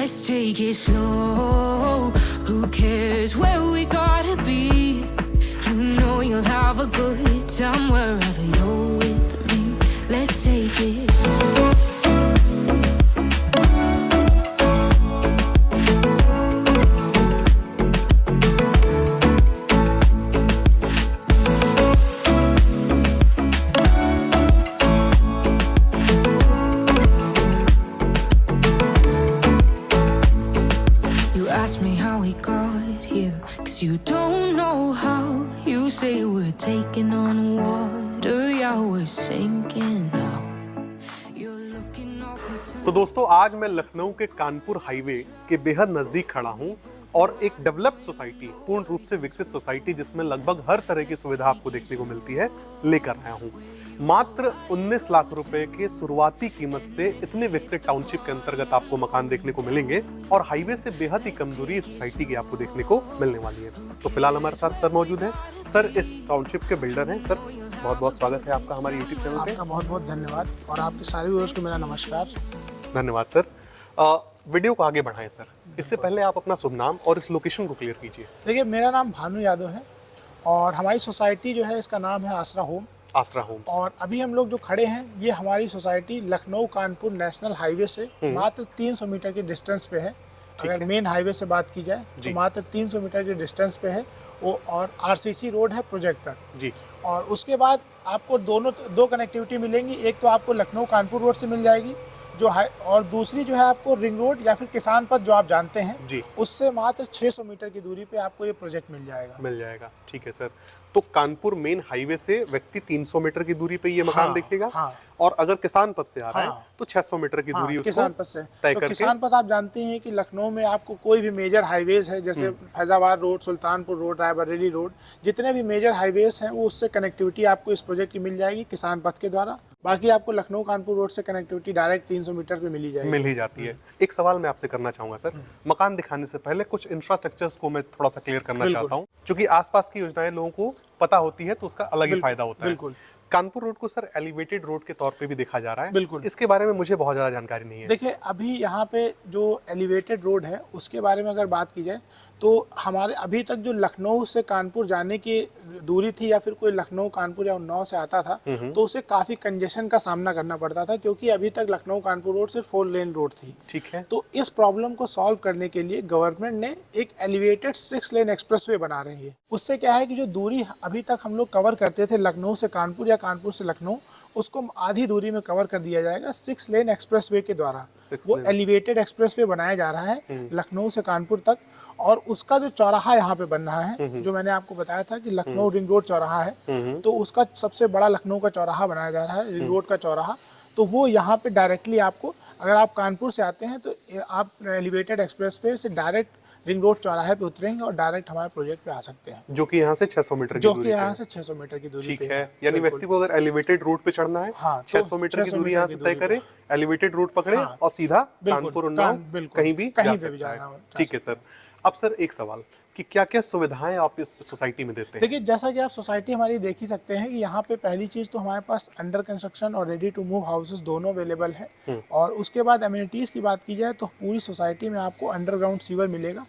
Let's take it slow. Who cares where we gotta be? You know you'll have a good time wherever you're with me. Let's take it. Ask me how we got here, 'cause you don't know how. You say we're taking on water, yeah, we're sinking now. You're looking all concerned. तो दोस्तों, आज मैं लखनऊ के Kanpur highway के बेहद नजदीक खड़ा हूं और एक डेवलप्ड सोसाइटी, पूर्ण रूप से विकसित सोसाइटी जिसमें लगभग हर तरह की सुविधा आपको देखने को मिलती है, लेकर आया हूं। मात्र 19 लाख रुपए के शुरुआती कीमत से इतने विकसित टाउनशिप के अंतर्गत आपको मकान देखने को मिलेंगे और हाईवे से बेहद ही कम दूरी इस सोसाइटी की आपको देखने को मिलने वाली है। तो फिलहाल हमारे साथ सर मौजूद हैं। सर इस टाउनशिप के बिल्डर हैं। सर बहुत बहुत स्वागत है आपका हमारे यूट्यूब चैनल पे। आपका बहुत बहुत धन्यवाद और आपके सारे व्यूअर्स को मेरा नमस्कार। धन्यवाद सर। वीडियो को आगे बढ़ाएं सर। इससे पहले आप अपना शुभ नाम और इस लोकेशन को क्लियर कीजिए। देखिए, मेरा नाम भानु यादव है और हमारी सोसाइटी जो है इसका नाम है आसरा होम। आसरा होम्स। और अभी हम लोग जो खड़े हैं ये हमारी society Lucknow Kanpur national highway से मात्र 300 मीटर के डिस्टेंस पे है। अगर मेन हाईवे से बात की जाए तो मात्र 300 मीटर के डिस्टेंस पे है वो, और आरसीसी रोड है प्रोजेक्ट तक जी। और उसके बाद आपको दो कनेक्टिविटी मिलेंगी। एक तो आपको लखनऊ कानपुर रोड से मिल जाएगी जो है, और दूसरी जो है आपको रिंग रोड या फिर किसान पथ जो आप जानते हैं जी, उससे मात्र 600 मीटर की दूरी पे आपको ये प्रोजेक्ट मिल जाएगा। ठीक है सर। तो कानपुर मेन हाईवे से व्यक्ति 300 मीटर की दूरी पे ये मकान देखेगा। और अगर किसान पथ से आ रहा है तो 600 मीटर की दूरी उसको किसान पथ से तय तो करके। किसान पथ आप जानते हैं कि लखनऊ में आपको कोई भी मेजर हाईवेज है जैसे Faizabad road, Sultanpur road, Raebareli road, जितने भी मेजर हाईवेज हैं वो उससे कनेक्टिविटी आपको इस प्रोजेक्ट की मिल जाएगी किसान पथ के द्वारा। बाकी आपको लखनऊ कानपुर रोड से कनेक्टिविटी डायरेक्ट 300 मीटर पे मिल ही जाती है। एक सवाल मैं आपसे करना चाहूंगा सर, मकान दिखाने से पहले कुछ इंफ्रास्ट्रक्चर्स को मैं थोड़ा सा क्लियर करना चाहता हूं, क्योंकि आसपास की योजनाएं लोगों को पता होती है तो उसका अलग ही फायदा होता है। कानपुर रोड को सर एलिवेटेड रोड के तौर पे भी देखा जा रहा है। बिल्कुल। इसके बारे में मुझे बहुत ज्यादा जानकारी नहीं है। देखिए, अभी यहाँ पे जो एलिवेटेड रोड है उसके बारे में अगर बात की जाए तो हमारे अभी तक जो लखनऊ से कानपुर जाने की दूरी थी या फिर कोई लखनऊ कानपुर या उन्नाव से आता था तो उसे काफी कंजेशन का सामना करना पड़ता था, क्योंकि अभी तक लखनऊ कानपुर रोड सिर्फ 4 लेन रोड थी। ठीक है। तो इस प्रॉब्लम को सॉल्व करने के लिए गवर्नमेंट ने एक एलिवेटेड 6 लेन एक्सप्रेसवे बना रही है। उससे क्या है कि जो दूरी अभी तक हम लोग कवर करते थे लखनऊ से कानपुर या कानपुर से लखनऊ, उसको आधी दूरी में कवर कर दिया जाएगा 6 लेन एक्सप्रेसवे के द्वारा। वो एलिवेटेड एक्सप्रेसवे बनाया जा रहा है लखनऊ से कानपुर तक। और उसका जो चौराहा यहाँ पे बन रहा है, जो मैंने आपको बताया था कि लखनऊ रिंग रोड चौराहा है, तो उसका सबसे बड़ा लखनऊ का चौराहा बनाया जा रहा है, रिंग रोड का चौराहा। तो वो यहाँ पे डायरेक्टली आपको, अगर आप कानपुर से आते हैं तो आप एलिवेटेड एक्सप्रेसवे से डायरेक्ट रिंग रोड चौराहे पे उतरेंगे और डायरेक्ट हमारे प्रोजेक्ट पे आ सकते हैं, जो कि यहाँ से 600 मीटर की दूरी, जो कि यहाँ से 600 मीटर की दूरी ठीक है। यानी व्यक्ति को अगर एलिवेटेड रोड पे चढ़ना है, 600 मीटर की दूरी यहाँ से तय करे, एलिवेटेड रोड पकड़े और सीधा कानपुर उन्नाव कहीं भी जा सकता है। ठीक है सर। अब सर एक सवाल कि क्या क्या सुविधाएं आप इस सोसाइटी में देते हैं? देखिए, जैसा कि आप सोसाइटी हमारी देख ही सकते हैं कि यहाँ पे पहली चीज़ तो हमारे पास अंडर कंस्ट्रक्शन और रेडी टू मूव हाउसेस दोनों अवेलेबल है। और उसके बाद एमिनिटीज़ की बात की जाए तो पूरी सोसाइटी में आपको अंडरग्राउंड सीवर मिलेगा,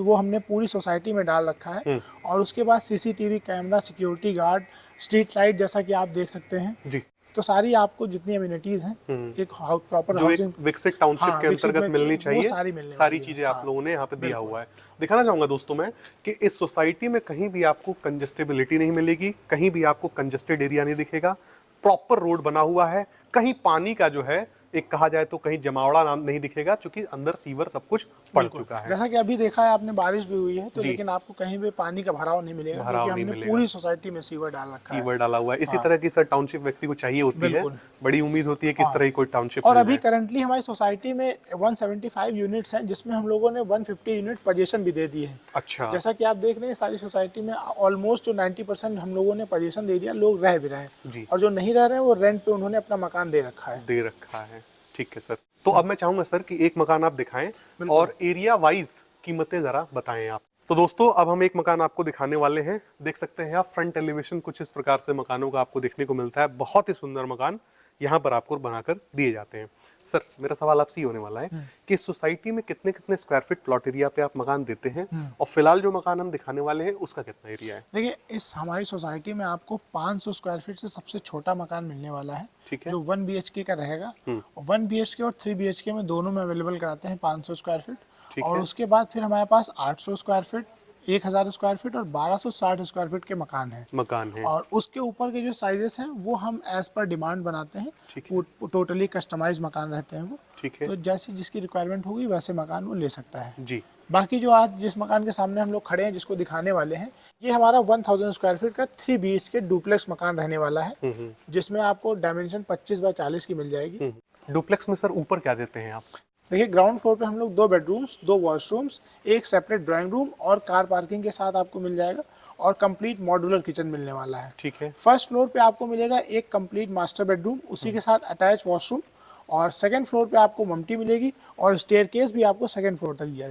वो हमने पूरी सोसाइटी में डाल रखा है। और उसके बाद CCTV camera, security guard, street light, जैसा कि आप देख सकते हैं जी। तो सारी आपको जितनी एमिनिटीज हैं एक प्रॉपर हाउसिंग विकसित टाउनशिप के अंतर्गत मिलनी चाहिए, सारी चीजें आप लोगों ने यहाँ पे दिया हुआ है। दिखाना चाहूंगा दोस्तों मैं कि इस सोसाइटी में कहीं भी आपको कंजेस्टेबिलिटी नहीं मिलेगी, कहीं भी आपको कंजेस्टेड एरिया नहीं दिखेगा। प्रॉपर रोड बना हुआ है, कहीं पानी का जो है एक कहा जाए तो कहीं जमावड़ा नाम नहीं दिखेगा, क्योंकि अंदर सीवर सब कुछ पड़ चुका है। जैसा कि अभी देखा है आपने, बारिश भी हुई है तो, लेकिन आपको कहीं भी पानी का भराव नहीं मिलेगा, क्योंकि हमने पूरी सोसाइटी में सीवर डाल रखा है। सीवर डाला हुआ है। इसी तरह की सर टाउनशिप व्यक्ति को चाहिए होती है, बड़ी उम्मीद होती है कि इस तरह की कोई टाउनशिप। और अभी करंटली हमारी सोसाइटी में 175 यूनिट्स हैं, जिसमें हम लोगों ने 150 यूनिट पोजीशन भी दे दी है। अच्छा। जैसा कि आप देख रहे हैं सारी सोसाइटी में ऑलमोस्ट जो 90% हम लोगों ने पोजीशन दे दिया, लोग रह भी रहे हैं, और जो नहीं रह रहे हैं वो रेंट पे उन्होंने अपना मकान दे रखा है। ठीक है सर। तो अब मैं चाहूंगा सर कि एक मकान आप दिखाएं और एरिया वाइज कीमतें जरा बताएं आप। तो दोस्तों, अब हम एक मकान आपको दिखाने वाले हैं। देख सकते हैं आप फ्रंट एलिवेशन कुछ इस प्रकार से मकानों का आपको देखने को मिलता है। बहुत ही सुंदर मकान। यहाँ पर आपको बनाकर दिए जाते हैं। सर मेरा सवाल आपसे ये होने वाला है कि इस सोसाइटी में कितने कितने स्क्वायर फीट प्लॉट एरिया पे आप मकान देते हैं, और फिलहाल जो मकान हम दिखाने वाले हैं उसका कितना एरिया है? देखिए, इस हमारी सोसाइटी में आपको 500 स्क्वायर फीट से सबसे छोटा मकान मिलने वाला है, ठीक है। जो 1 BHK का रहेगा। 1 BHK और 3 BHK में दोनों में अवेलेबल कराते हैं 500 स्क्वायर फीट। ठीक और है। उसके बाद फिर हमारे पास 800 स्क्वायर फीट, 1000 स्क्वायर फीट और 1260 स्क्वायर फीट के मकान हैं। मकान है। और उसके ऊपर के जो साइजेस हैं वो हम एज पर डिमांड बनाते हैं। ठीक है। वो टोटली कस्टमाइज मकान रहते हैं वो। ठीक है। तो जैसी जिसकी रिक्वायरमेंट होगी वैसे मकान वो ले सकता है जी। बाकी जो आज जिस मकान के सामने हम लोग खड़े हैं, जिसको दिखाने वाले हैं, ये हमारा 1000 स्क्वायर फीट का 3 BHK डुप्लेक्स मकान रहने वाला है, जिसमें आपको डायमेंशन 25 बाय 40 की मिल जाएगी। डुप्लेक्स में सर ऊपर क्या देते हैं आप? देखिए, ग्राउंड फ्लोर पे हम लोग 2 बेडरूम्स, 2 वॉशरूम्स, एक सेपरेट ड्राइंग रूम और कार पार्किंग के साथ आपको मिल जाएगा, और कंप्लीट मॉड्यूलर किचन मिलने वाला है। ठीक है। फर्स्ट फ्लोर पे आपको मिलेगा एक कंप्लीट मास्टर बेडरूम, उसी के साथ अटैच वॉशरूम, और सेकंड फ्लोर पे आपको मम्टी मिलेगी, और स्टेयरकेस भी आपको सेकंड फ्लोर तक दिया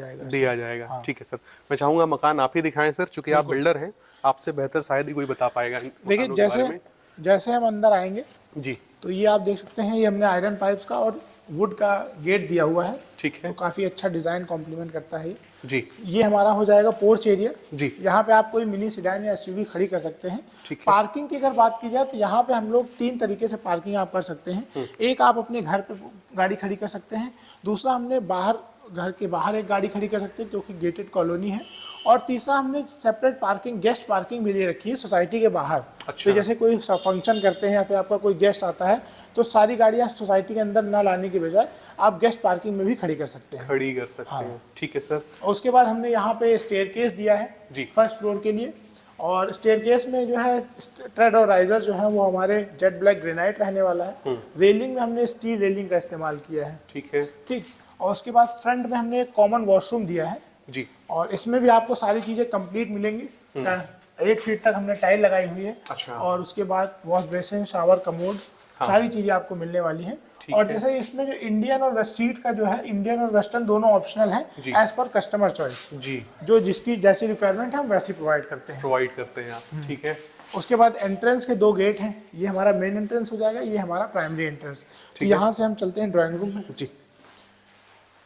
जाएगा। हाँ। ठीक है सर, मैं चाहूंगा मकान आप ही दिखाएं सर, चूंकि आप बिल्डर हैं, आपसे बेहतर शायद ही कोई बता पाएगा इन देखिए, मकानों के बारे में। जैसे हम अंदर आएंगे जी। तो ये आप देख सकते हैं, ये हमने आयरन पाइप्स का और वुड का गेट दिया हुआ है। ठीक है। तो काफ़ी अच्छा डिज़ाइन कॉम्प्लीमेंट करता है जी। ये हमारा हो जाएगा पोर्च एरिया जी। यहाँ पे आप कोई मिनी सेडान या एसयूवी खड़ी कर सकते हैं। ठीक है। पार्किंग की अगर बात की जाए तो यहाँ पे हम लोग 3 तरीके से पार्किंग आप कर सकते हैं। एक, आप अपने घर पे गाड़ी खड़ी कर सकते हैं। दूसरा, हमने बाहर, घर के बाहर एक गाड़ी खड़ी कर सकते हैं क्योंकि गेटेड कॉलोनी है। और तीसरा, हमने सेपरेट पार्किंग, गेस्ट पार्किंग भी दे रखी है सोसाइटी के बाहर। अच्छा। तो जैसे कोई फंक्शन करते हैं या फिर आपका कोई गेस्ट आता है तो सारी गाड़ियाँ सोसाइटी के अंदर ना लाने के बजाय आप गेस्ट पार्किंग में भी खड़ी कर सकते हैं। खड़ी कर सकते हैं। ठीक है सर। और उसके बाद हमने यहाँ पे स्टेयरकेस दिया है जी। फर्स्ट फ्लोर के लिए, और स्टेयरकेस में जो है ट्रेड और राइजर जो है वो हमारे जेट ब्लैक ग्रेनाइट रहने वाला है। रेलिंग में हमने स्टील रेलिंग का इस्तेमाल किया है। ठीक है। ठीक। और उसके बाद फ्रंट में हमने एक कॉमन वॉशरूम दिया है जी। और इसमें भी आपको सारी चीज़ें कंप्लीट मिलेंगी। 8 फीट तक हमने टाइल लगाई हुई है। अच्छा। और उसके बाद वॉश बेसिन, शावर, कमोड, सारी चीज़ें आपको मिलने वाली हैं। और जैसे इसमें जो इंडियन और सीट का जो है, इंडियन और वेस्टर्न दोनों ऑप्शनल है एज पर कस्टमर चॉइस। जी। जो जिसकी जैसी रिक्वायरमेंट है हम वैसी प्रोवाइड करते हैं। आप। ठीक है। उसके बाद एंट्रेंस के 2 गेट हैं। ये हमारा मेन एंट्रेंस हो जाएगा, ये हमारा प्राइमरी एंट्रेंस। तो यहाँ से हम चलते हैं ड्राइंग रूम में। जी।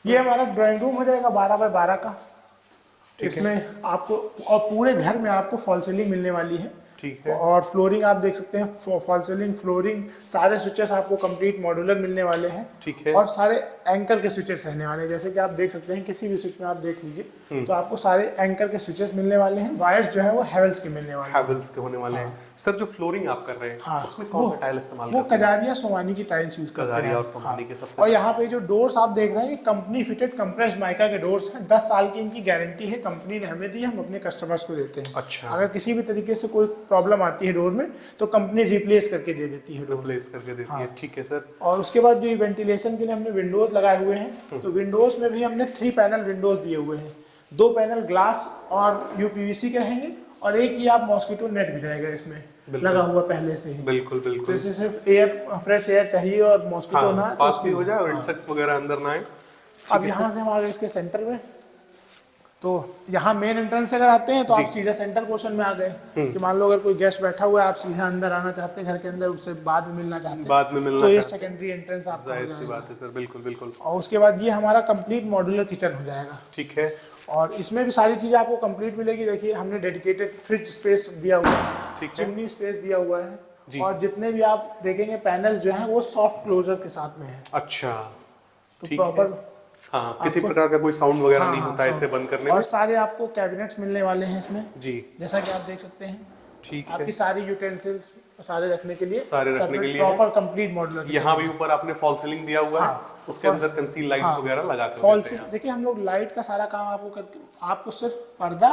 ये हमारा ड्राइंग रूम हो जाएगा 12 बाय 12 का। इसमें आपको और पूरे घर में आपको फॉल सीलिंग मिलने वाली है। ठीक है। और फ्लोरिंग आप देख सकते हैं, फॉल सीलिंग, फ्लोरिंग, सारे स्विचेस आपको कंप्लीट मॉड्यूलर मिलने वाले हैं। ठीक है। और सारे एंकर के स्विचेस रहने वाले हैं। जैसे कि आप देख सकते हैं, किसी भी स्विच में आप देख लीजिए तो आपको सारे एंकर के स्विचेस मिलने वाले हैं। वायर्स जो है वो हैवेल्स के मिलने वाले हैं। हैवेल्स के होने वाले हैं। सर जो फ्लोरिंग आप कर रहे हैं, हाँ, उसमें कौन सा टाइल इस्तेमाल वो करते हैं? कजारिया सोमानी की टाइल्स यूज करते हैं। कजारिया और सोमानी के सबसे और यहाँ पे जो डोर्स आप देख रहे हैं, ये कंपनी फिटेड कंप्रेस्ड माइका के डोर्स हैं। 10 साल की इनकी गारंटी है, कंपनी ने हमें दी, हम अपने कस्टमर्स को देते हैं। अच्छा। अगर किसी भी तरीके से कोई प्रॉब्लम आती है डोर में तो कंपनी रिप्लेस करके दे देती है डोर। रिप्लेस करके देती है। ठीक है सर। और उसके बाद जो वेंटिलेशन के लिए हमने विंडोज लगाए हुए हैं, तो विंडोज में भी हमने 3 पैनल विंडोज दिए हुए हैं। 2 पैनल ग्लास और यूपीवीसी के रहेंगे, और एक ही आप मॉस्किटो नेट भी रहेगा इसमें लगा हुआ पहले से ही। बिल्कुल तो बिल्कुल। इसे सिर्फ एयर, फ्रेश एयर चाहिए और मॉस्किटो ना तो पास भी हो जाए और इंसेक्ट्स वगैरह अंदर ना आए। अब यहाँ से हम आ गए इसके सेंटर में। तो यहाँ मेन एंट्रेंस से अगर आते हैं तो आप सीधा सेंटर पोर्शन में आ गए कि मान लो अगर कोई गेस्ट बैठा हुआ है, आप सीधा अंदर आना चाहते हैं घर के अंदर, उससे बाद में मिलना चाहते हैं, बाद में मिलना तो ये चाहते सेकेंडरी एंट्रेंस आपका हो जाहिर सी जाएगा। बात है सर। बिल्कुल बिल्कुल। और उसके बाद ये हमारा कंप्लीट मॉड्यूलर किचन हो जाएगा। ठीक है। और इसमें भी सारी चीज़ें आपको कंप्लीट मिलेगी। देखिए, हमने डेडिकेटेड फ्रिज स्पेस दिया हुआ है, ठीक है। चिमनी स्पेस दिया हुआ है। जी। और जितने भी आप देखेंगे पैनल जो हैं वो सॉफ्ट क्लोजर के साथ में है। अच्छा। तो ठीक है। प्रॉपर हाँ, किसी प्रकार का कोई साउंड वगैरह हाँ, नहीं हाँ, होता है इसे बंद करने में। और सारे आपको कैबिनेट्स मिलने वाले हैं इसमें, जी। जैसा कि आप देख सकते हैं। ठीक है। आपकी सारी यूटेंसिल्स सारे रखने के लिए, सारे रखने के लिए प्रॉपर कंप्लीट मॉड्यूलर। यहाँ भी ऊपर आपने फॉल सीलिंग दिया हुआ है। हाँ। उसके अंदर कंसील लाइट्स वगैरह लगा कर फॉल देते हैं। देखिए, हम लोग लाइट का सारा काम आपको करके, आपको सिर्फ पर्दा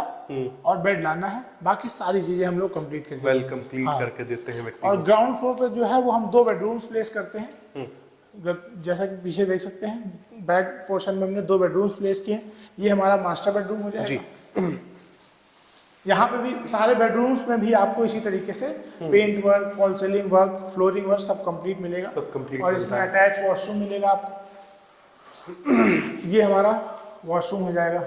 और बेड लाना है, बाकी सारी चीजें हम लोग कंप्लीट करेंगे। वेल कंप्लीट करके देते हैं व्यक्ति और को। ग्राउंड फ्लोर पे जो है वो हम 2 बेडरूम्स प्लेस करते हैं। जैसा कि पीछे देख सकते हैं, बैक पोर्शन में हमने 2 बेडरूम्स प्लेस किए हैं। ये हमारा मास्टर बेडरूम हो जाएगा। जी। यहाँ पे भी सारे बेडरूम्स में भी आपको इसी तरीके से paint work, false ceiling work, flooring work सब कंप्लीट मिलेगा। सब कंप्लीट और इसमें अटैच वॉशरूम मिलेगा आपको। ये हमारा वॉशरूम हो जाएगा।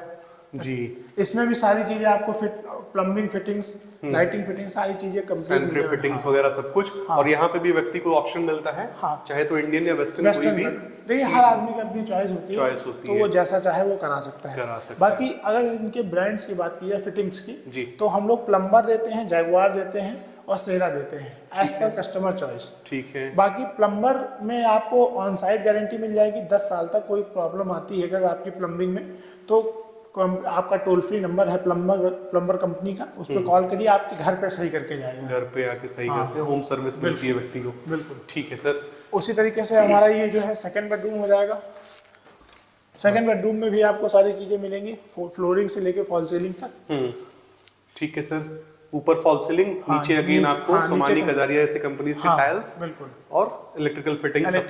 जी। इसमें भी सारी चीजें आपको fit, plumbing fittings, lighting fitting, सारी चीजें सैनिटरी कंप्लीट। फिटिंग्स वगैरह सब कुछ। और यहाँ पे भी व्यक्ति को ऑप्शन मिलता है, चाहे तो इंडियन या वेस्टर्न कोई भी। देखिए हर आदमी की अपनी चॉइस होती है, चॉइस होती तो है, वो जैसा चाहे वो करा सकता है। बाकी अगर इनके ब्रांड्स की बात की जाए फिटिंग्स की, तो हम लोग प्लम्बर देते हैं, जैगुआर देते हैं और सेरा देते हैं एज पर कस्टमर चॉइस। ठीक है। बाकी प्लम्बर में आपको ऑन साइट गारंटी मिल जाएगी 10 साल तक। कोई प्रॉब्लम आती है अगर आपकी प्लम्बिंग में, तो आपका टोल फ्री नंबर है प्लम्बर कंपनी का, उस पर कॉल करिए, आपके घर पे सही करके जाएगा। घर पे आके सही करते हैं, होम सर्विस मिलती है व्यक्ति को। बिल्कुल ठीक है सर। उसी तरीके से हमारा ये जो है सेकंड बेडरूम हो जाएगा। सेकंड बेडरूम में भी आपको सारी चीजें मिलेंगी, फ्लोरिंग से लेके फॉल सीलिंग तक। ठीक है सर। ऊपर फॉल सीलिंग, नीचे अगेन आपको सोमानी कजारिया ऐसे कंपनीज के टाइल्स, बिल्कुल, और इलेक्ट्रिकल फिटिंग, सब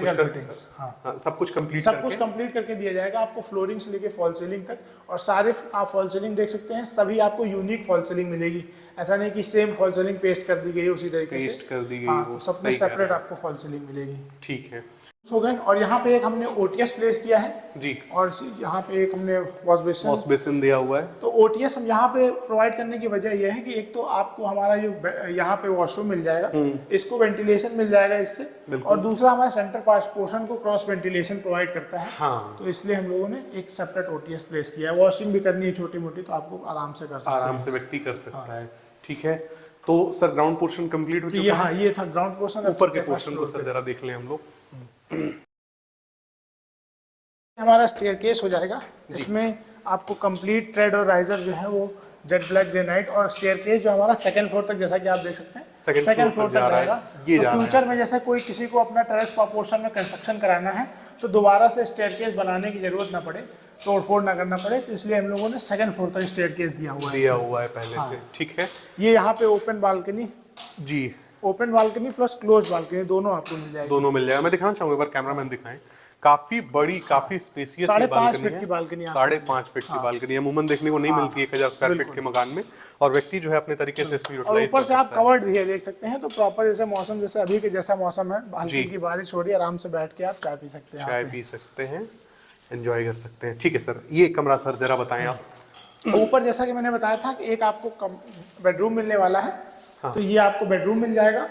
कुछ कंप्लीट करके दिया जाएगा आपको, फ्लोरिंग से लेके फॉल सीलिंग तक। और सारे आप फॉल सीलिंग देख सकते हैं, सभी आपको यूनिक फॉल सीलिंग मिलेगी। ऐसा नहीं कि सेम फॉल सीलिंग पेस्ट कर दी गई है उसी तरीके से, पेस्ट कर दी गई। तो सब में सेपरेट आपको फॉल सीलिंग मिलेगी। ठीक है हो गए। और यहाँ पे एक हमने ओटीएस प्लेस किया है जी, और यहाँ पे एक हमने वॉश बेसिन दिया हुआ है। तो ओटीएस हम यहाँ पे प्रोवाइड करने की वजह यह है कि एक तो आपको हमारा जो यहाँ पे वॉशरूम मिल जाएगा, इसको वेंटिलेशन मिल जाएगा इससे, और दूसरा हमारा सेंटर पोर्शन को क्रॉस वेंटिलेशन प्रोवाइड करता है। हाँ। तो इसलिए हम लोगों ने एक सेपरेट ओटीएस प्लेस किया है। वॉशिंग भी करनी है छोटी मोटी, तो आपको आराम से कर सकते हैं, आराम से व्यक्ति कर सकता है। ठीक है, तो सर ग्राउंड पोर्शन कंप्लीट हो चुका है। हाँ, ये था ग्राउंड पोर्शन। ऊपर के पोर्शन को सर जरा देख लें हम लोग। हमारा स्टेयरकेस हो जाएगा, इसमें आपको कंप्लीट ट्रेड और राइजर जो है वो जेट ब्लैक ग्रेनाइट, और स्टेयरकेस जो हमारा सेकंड फ्लोर तक, जैसा कि आप देख सकते हैं, सेकंड फ्लोर तक रहेगा। तो फ्यूचर में जैसे कोई किसी को अपना टेरेस पोर्शन में कंस्ट्रक्शन कराना है, तो दोबारा से स्टेयरकेस बनाने की जरूरत ना पड़े, तोड़ फोड़ ना करना पड़े, तो इसलिए हम लोगों ने सेकंड फ्लोर तक स्टेयरकेस दिया हुआ है पहले से। ठीक है। ये यहाँ पे ओपन बालकनी जी, open balcony plus close balcony दोनों आपको मिल जाएगी। दोनों मिल जाएगा। मैं दिखाना चाहूंगा, एक बार कैमरामैन दिखाएं। काफी बड़ी, काफी स्पेसियस 5.5 फीट की बालकनी, 5.5 फीट की बालकनी अमूमन देखने को नहीं मिलती 1000 स्क्वायर फीट के मकान में, और व्यक्ति जो है अपने तरीके से इसको यूटिलाइज ऊपर से आप कवर्ड भी है, देख सकते हैं। तो प्रॉपर जैसे मौसम, जैसे अभी के जैसा मौसम है, हल्की की बारिश हो रही है, आराम से बैठ के आप चाय पी सकते हैं, चाय पी सकते हैं, एंजॉय कर सकते हैं। ठीक है सर, ये कमरा सर जरा बताएं आप। ऊपर जैसा कि मैंने बताया था कि एक आपको बेडरूम मिलने वाला है, तो ये आपको बेडरूम मिल जाएगा,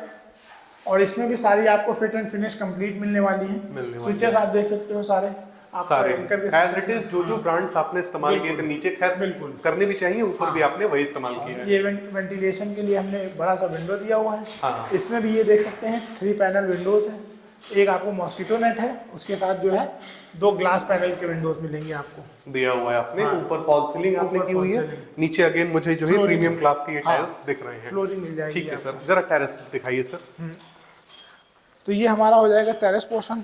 और इसमें भी सारी आपको फिट एंड फिनिश कंप्लीट मिलने वाली है। स्विचेस आप देख सकते हो सारे एज इट इज, जो ब्रांड्स आपने इस्तेमाल किए थे नीचे, खैर बिल्कुल करने भी चाहिए, ऊपर भी आपने वही इस्तेमाल किया है। ये वेंटिलेशन के लिए हमने बड़ा सा विंडो दिया हुआ है। इसमें भी ये देख सकते हैं 3 पैनल विंडोज है। एक आपको मॉस्किटो नेट है, उसके साथ जो है 2 ग्लास पैनल के विंडोज मिलेंगे आपको, दिया हुआ है आपने। ऊपर फॉल सीलिंग आपने की हुई है, नीचे अगेन मुझे जो है प्रीमियम क्लास के ये टाइल्स दिख रहे हैं, फ्लोरिंग मिल जाएगी। ठीक है सर, जरा टेरेस दिखाइए सर। तो ये हमारा हो जाएगा टेरेस पोर्शन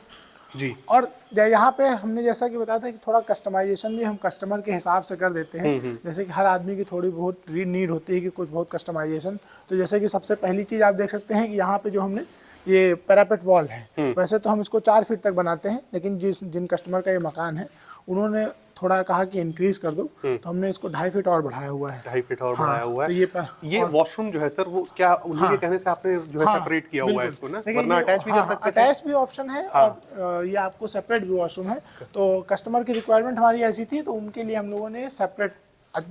जी। और यहाँ पे हमने जैसा कि बताया था कि थोड़ा कस्टमाइजेशन भी हम कस्टमर के हिसाब से कर देते हैं। जैसे कि हर आदमी की थोड़ी बहुत नीड होती है कि कुछ बहुत कस्टमाइजेशन। तो जैसे कि सबसे पहली चीज़ आप देख सकते हैं कि यहाँ पे जो हमने ये पैरापेट वॉल है, वैसे तो हम इसको 4 फीट तक बनाते हैं, लेकिन जिन कस्टमर का ये मकान है उन्होंने थोड़ा कहा कि इंक्रीज कर दो, तो हमने इसको 2.5 फीट और बढ़ाया हुआ है। 2.5 फीट और बढ़ाया हुआ है। तो ये वॉशरूम जो है सर, वो क्या उन्हीं के कहने से आपने जो है सेपरेट किया हुआ है इसको ना, वरना अटैच भी कर सकते थे। अटैच भी ऑप्शन है, और ये आपको सेपरेट भी वॉशरूम है। तो कस्टमर की रिक्वायरमेंट हमारी ऐसी थी, तो उनके लिए हम लोगों ने सेपरेट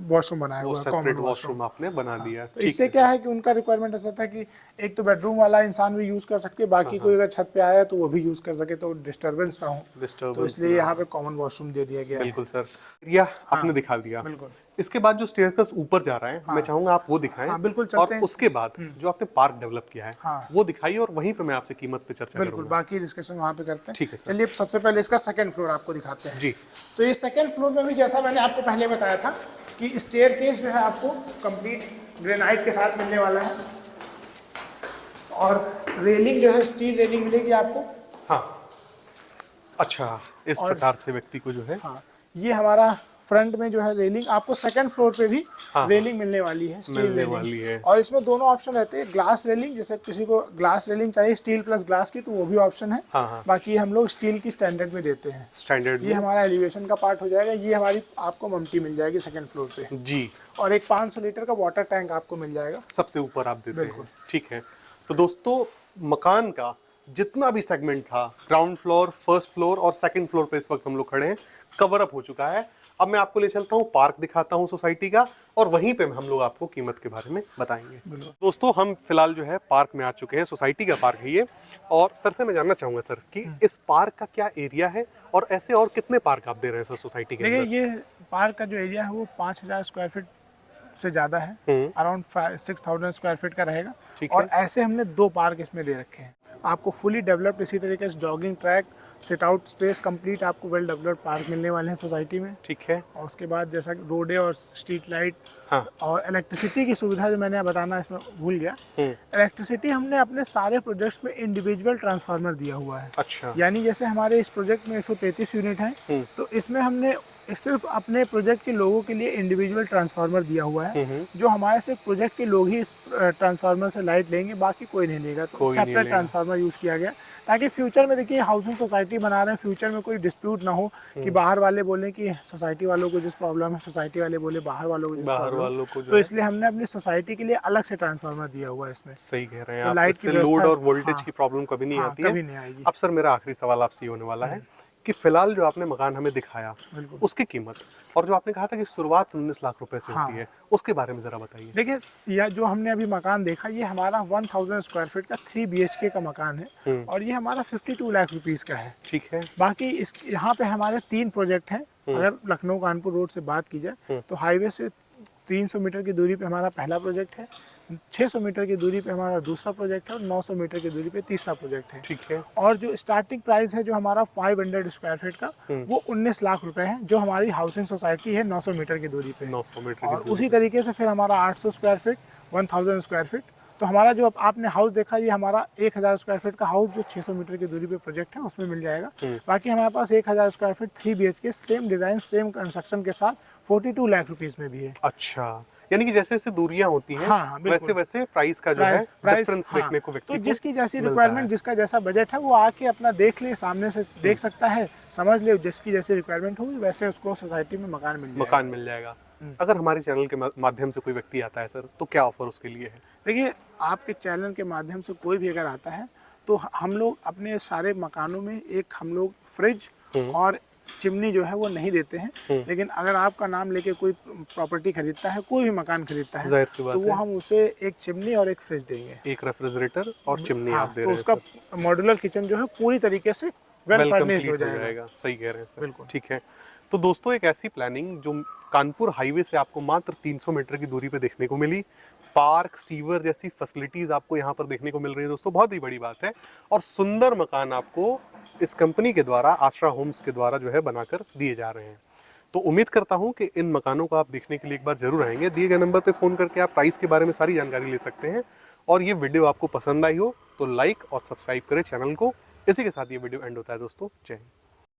वॉशरूम बनाया हुआ है, सेपरेट वॉशरूम आपने बना दिया। तो इससे क्या है कि उनका रिक्वायरमेंट ऐसा था कि एक तो बेडरूम वाला इंसान भी यूज कर सके, बाकी कोई अगर छत पे आया तो वो भी यूज कर सके, तो डिस्टर्बेंस ना हो, तो इसलिए यहाँ पे कॉमन वॉशरूम दे दिया गया। बिल्कुल सर, एरिया आपने दिखा दिया। बिल्कुल। इसके बाद जो स्टेयरकेस ऊपर जा रहा है, मैं चाहूंगा आप वो दिखाएं। बिल्कुल, और उसके बाद जो आपने पार्क डेवलप किया है वो दिखाइए, और वहीं पे मैं आपसे कीमत पे चर्चा बिल्कुल, बाकी डिस्कशन वहाँ पे करते हैं। ठीक है सर। चलिए सबसे पहले इसका सेकंड फ्लोर आपको दिखाते हैं जी। तो ये सेकंड फ्लोर में भी जैसा मैंने आपको पहले बताया था कि स्टेयरकेस जो है आपको कंप्लीट ग्रेनाइट के साथ मिलने वाला है, और रेलिंग जो है स्टील रेलिंग मिलेगी आपको। हाँ, अच्छा, इस प्रकार से व्यक्ति को जो है, ये हमारा फ्रंट में जो है रेलिंग आपको सेकंड फ्लोर पे भी रेलिंग मिलने वाली है, स्टील रेलिंग। और इसमें दोनों ऑप्शन रहते हैं, ग्लास रेलिंग, जैसे किसी को ग्लास रेलिंग चाहिए स्टील प्लस ग्लास की, तो वो भी ऑप्शन है। बाकी हम लोग स्टील की स्टैंडर्ड में देते हैं। स्टैंडर्ड ये हमारा एलिवेशन का पार्ट हो जाएगा। ये हमारी आपको ममटी मिल जाएगी सेकंड फ्लोर पे जी, और एक 500 लीटर का वाटर टैंक आपको मिल जाएगा, सबसे ऊपर आप देते हैं। ठीक है, तो दोस्तों मकान का जितना भी सेगमेंट था, ग्राउंड फ्लोर, फर्स्ट फ्लोर और सेकंड फ्लोर पे इस वक्त हम लोग खड़े हैं, कवर अप हो चुका है। अब मैं आपको ले चलता हूँ पार्क दिखाता हूँ सोसाइटी का, और वहीं पे हम लोग आपको कीमत के बारे में बताएंगे। दोस्तों हम फिलहाल जो है पार्क में आ चुके हैं, सोसाइटी का पार्क है ये। और सर से मैं जानना चाहूंगा सर कि इस पार्क का क्या एरिया है और ऐसे और कितने पार्क आप दे रहे हैं सर सोसाइटी के देखिए अंदर? ये पार्क का जो एरिया है वो 5000 स्क्वायर फीट से ज़्यादा है, अराउंड 6000 स्क्वायर फीट का रहेगा। ठीक और है। ऐसे हमने 2 पार्क इसमें दे रखे हैं। आपको फुली डेवलप्ड इसी तरीके से jogging track, sit out space complete आपको वेल डेवलप्ड पार्क मिलने वाले हैं सोसाइटी में। ठीक है। और उसके बाद जैसा कि रोडे और स्ट्रीट लाइट हाँ। और इलेक्ट्रिसिटी की सुविधा जो मैंने बताना इसमें भूल गया, इलेक्ट्रिसिटी हमने अपने सारे प्रोजेक्ट्स में इंडिविजुअल ट्रांसफार्मर दिया हुआ है। अच्छा। यानी जैसे हमारे इस प्रोजेक्ट में 133 यूनिट हैं, तो इसमें हमने सिर्फ अपने प्रोजेक्ट के लोगों के लिए इंडिविजुअल ट्रांसफार्मर दिया हुआ है, जो हमारे सिर्फ प्रोजेक्ट के लोग ही इस ट्रांसफार्मर से लाइट लेंगे, बाकी कोई नहीं लेगा। तो सेपरेट ट्रांसफार्मर यूज़ किया गया ताकि फ्यूचर में, देखिए हाउसिंग सोसाइटी बना रहे हैं, फ्यूचर में कोई डिस्प्यूट ना हो कि बाहर वाले बोलें कि सोसाइटी वालों को जिस प्रॉब्लम है, सोसाइटी वाले बोले बाहर वालों को जिस प्रॉब्लम है। तो इसलिए हमने अपनी सोसाइटी के लिए अलग से ट्रांसफार्मर दिया हुआ है इसमें। सही कह रहे हैं तो आप, लाइट इससे की लोड व्यवस्था- और वोल्टेज हाँ, की प्रॉब्लम कभी नहीं हाँ, आती है। कभी नहीं आएगी। अब सर मेरा आखिरी सवाल आपसे ये होने वाला है कि फिलहाल जो आपने मकान हमें दिखाया उसकी कीमत, और जो आपने कहा था कि शुरुआत 19 लाख रुपए से होती है, उसके बारे में जरा बताइए। देखिए यह जो हमने अभी मकान देखा, ये हमारा 1000 स्क्वायर फीट का 3 BHK का मकान है, और ये हमारा 52 लाख रुपीस का है। ठीक है। बाकी इस यहाँ पे हमारे 3 प्रोजेक्ट हैं। अगर लखनऊ कानपुर रोड से बात की जाए तो हाईवे से 300 मीटर की दूरी पे हमारा पहला प्रोजेक्ट है, 600 मीटर की दूरी पे हमारा दूसरा प्रोजेक्ट है, और 900 मीटर की दूरी पे तीसरा प्रोजेक्ट है। ठीक है। और जो स्टार्टिंग प्राइस है जो हमारा 500 स्क्वायर फीट का, वो 19 लाख रुपए है, जो हमारी हाउसिंग सोसाइटी है 900 मीटर की दूरी पे। 900 मीटर और उसी तरीके से फिर हमारा 800 स्क्वायर फीट, 1000 स्क्वायर फीट। तो हमारा जो आपने हाउस देखा, ये हमारा 1000 स्क्वायर फीट का हाउस जो 600 मीटर की दूरी पे प्रोजेक्ट है उसमें मिल जाएगा। बाकी हमारे पास 1000 square feet 3 BHK same design same construction के साथ 42 लाख रुपीस में भी है। अच्छा, यानी कि जैसे जैसे दूरियां होती हैं, हाँ, बिल्कुल। वैसे वैसे प्राइस का जो है डिफरेंस देखने को व्यक्ति तो को जिसकी जैसी मिलता रिक्वायरमेंट, है। जिसका जैसा बजट है, वो आके अपना देख ले, सामने से देख सकता है, समझ ले, जिसकी जैसी रिक्वायरमेंट होगी वैसे उसको सोसाइटी में मकान मिल जाएगा। मकान मिल जाएगा। अगर हमारे चैनल के माध्यम से कोई व्यक्ति आता है सर, तो क्या ऑफर उसके लिए है? देखिए आपके चैनल के माध्यम से कोई भी अगर आता है तो हम लोग अपने सारे मकानों में एक हम लोग फ्रिज और चिमनी जो है वो नहीं देते हैं, लेकिन अगर आपका नाम लेके कोई प्रॉपर्टी खरीदता है, कोई भी मकान खरीदता है, जाहिर सी बात तो वो है। हम उसे एक चिमनी और एक फ्रिज देंगे। एक रेफ्रिजरेटर और चिमनी हाँ, आप दे तो रहे हैं उसका सर। मॉड्यूलर किचन जो है पूरी तरीके से वेल फर्निश्ड हो कंप्लीट जाएगा। सही कह रहे हैं सर। बिल्कुल। ठीक है। तो दोस्तों एक ऐसी प्लानिंग जो कानपुर हाईवे से आपको मात्र 300 मीटर की दूरी पे देखने को मिली, पार्क, सीवर जैसी फैसिलिटीज आपको यहाँ पर देखने को मिल रही है दोस्तों, बहुत ही बड़ी बात है। और सुंदर मकान आपको इस कंपनी के द्वारा, आश्रा होम्स के द्वारा जो है बनाकर दिए जा रहे हैं। तो उम्मीद करता हूं कि इन मकानों को आप देखने के लिए एक बार जरूर आएंगे। दिए गए नंबर पे फ़ोन करके आप प्राइस के बारे में सारी जानकारी ले सकते हैं। और ये वीडियो आपको पसंद आई हो तो लाइक और सब्सक्राइब करें चैनल को। इसी के साथ ये वीडियो एंड होता है दोस्तों। जय हिंद।